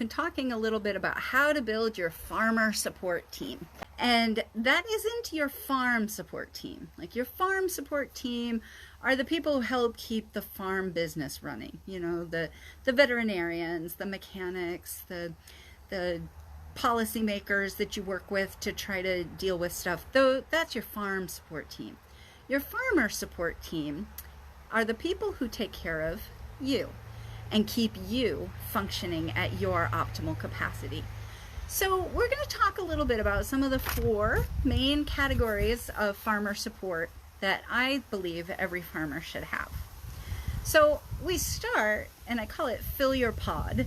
been talking a little bit about how to build your farmer support team. And that isn't your farm support team. Like, your farm support team are the people who help keep the farm business running. You know, the veterinarians, the mechanics, the policymakers that you work with to try to deal with stuff. Though that's your farm support team. Your farmer support team are the people who take care of you and keep you functioning at your optimal capacity. So we're going to talk a little bit about some of the 4 main categories of farmer support that I believe every farmer should have. So we start, and I call it fill your pod.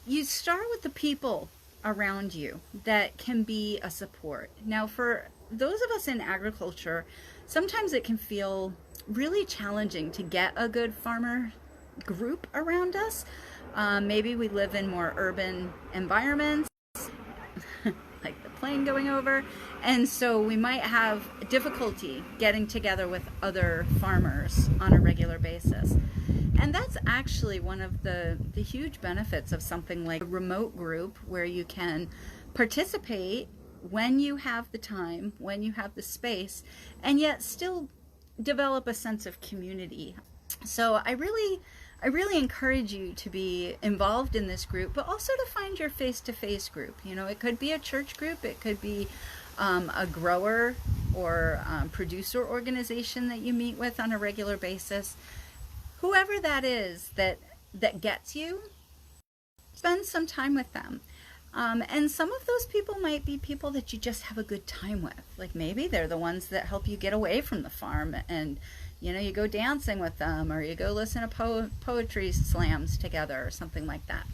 You start with the people around you that can be a support. Now, for those of us in agriculture, sometimes it can feel really challenging to get a good farmer group around us. Maybe we live in more urban environments, like the plane going over, and so we might have difficulty getting together with other farmers on a regular basis. And that's actually one of the huge benefits of something like a remote group, where you can participate when you have the time, when you have the space, and yet still develop a sense of community. So I really encourage you to be involved in this group, but also to find your face-to-face group. You know, it could be a church group, it could be a grower or producer organization that you meet with on a regular basis. Whoever that is that gets you, spend some time with them. And some of those people might be people that you just have a good time with. Like, maybe they're the ones that help you get away from the farm, and you know, you go dancing with them, or you go listen to poetry slams together or something like that.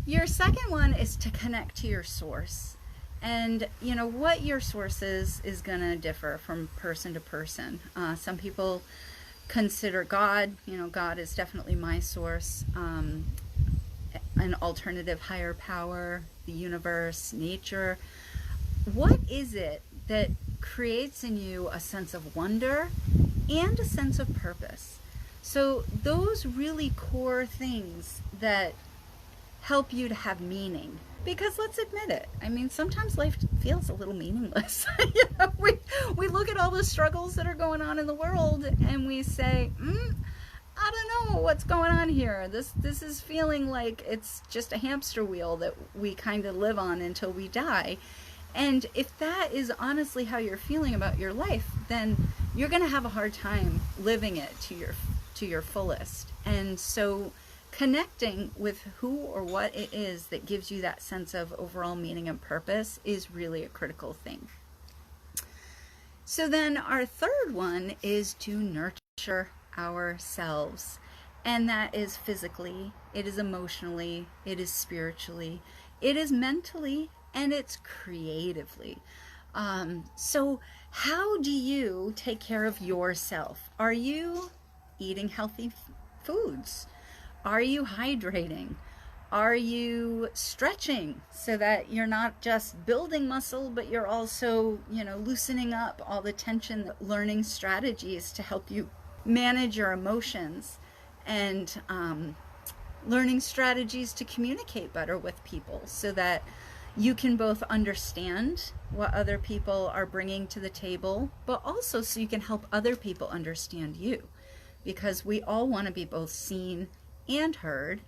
Your second one is to connect to your source. And you know, what your source is going to differ from person to person. Some people consider God, you know, God is definitely my source. An alternative higher power, the universe, nature. What is it that creates in you a sense of wonder and a sense of purpose? So those really core things that help you to have meaning. Because let's admit it, I mean, sometimes life feels a little meaningless. You know, we look at all the struggles that are going on in the world and we say, I don't know what's going on here. This is feeling like it's just a hamster wheel that we kind of live on until we die. And if that is honestly how you're feeling about your life, then you're going to have a hard time living it to your fullest. And so connecting with who or what it is that gives you that sense of overall meaning and purpose is really a critical thing. So then our third one is to nurture ourselves. And that is physically, it is emotionally, it is spiritually, it is mentally, and it's creatively. So how do you take care of yourself? Are you eating healthy foods? Are you hydrating? Are you stretching so that you're not just building muscle, but you're also, you know, loosening up all the tension, learning strategies to help you manage your emotions, and learning strategies to communicate better with people so that you can both understand what other people are bringing to the table, but also so you can help other people understand you. Because we all want to be both seen and heard,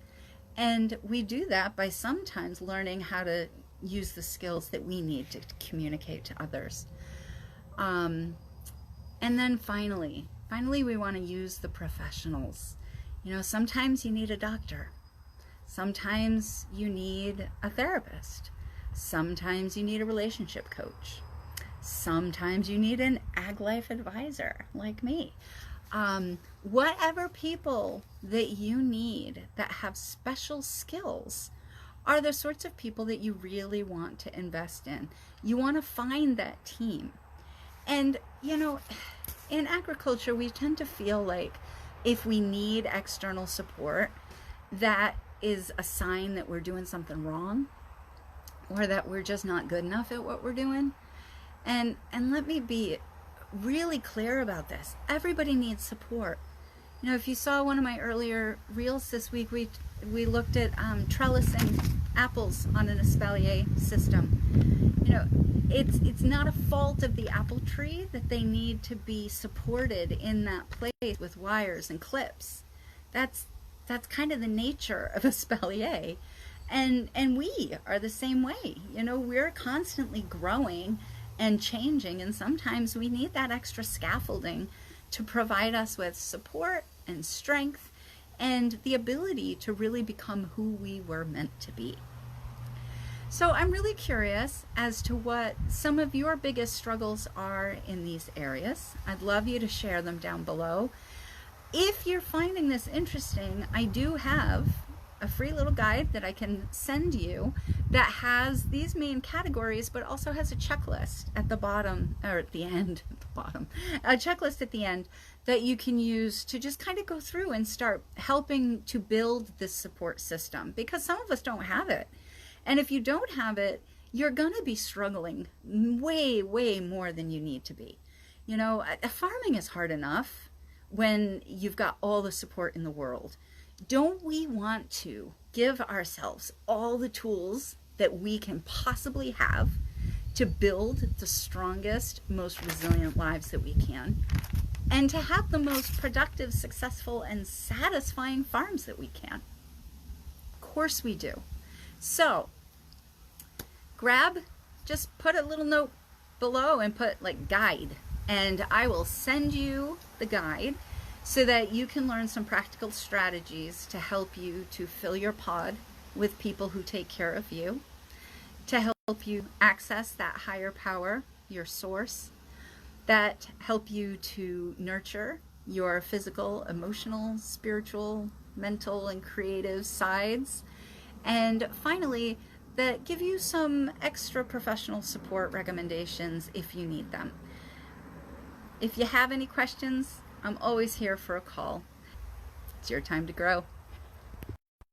and we do that by sometimes learning how to use the skills that we need to communicate to others. And then finally we want to use the professionals. You know, sometimes you need a doctor. Sometimes you need a therapist. Sometimes you need a relationship coach. Sometimes you need an ag life advisor like me. Whatever people that you need that have special skills are the sorts of people that you really want to invest in. You want to find that team. And, you know, in agriculture, we tend to feel like if we need external support, that is a sign that we're doing something wrong, or that we're just not good enough at what we're doing. And let me be really clear about this. Everybody needs support. You know, if you saw one of my earlier reels this week, we looked at trellising apples on an espalier system. You know, it's not a fault of the apple tree that they need to be supported in that place with wires and clips. That's kind of the nature of espalier. And we are the same way. You know, we're constantly growing and changing, and sometimes we need that extra scaffolding to provide us with support and strength and the ability to really become who we were meant to be. So I'm really curious as to what some of your biggest struggles are in these areas. I'd love you to share them down below. If you're finding this interesting, I do have a free little guide that I can send you that has these main categories, but also has a checklist at the bottom, or at the end, at the bottom, a checklist at the end that you can use to just kind of go through and start helping to build this support system, because some of us don't have it. And if you don't have it, you're going to be struggling way, way more than you need to be. You know, farming is hard enough when you've got all the support in the world. Don't we want to give ourselves all the tools that we can possibly have to build the strongest, most resilient lives that we can, and to have the most productive, successful, and satisfying farms that we can? Of course we do. So just put a little note below and put like guide, and I will send you the guide so that you can learn some practical strategies to help you to fill your pod with people who take care of you, to help you access that higher power, your source, that help you to nurture your physical, emotional, spiritual, mental, and creative sides, and finally, that give you some extra professional support recommendations if you need them. If you have any questions, I'm always here for a call. It's your time to grow.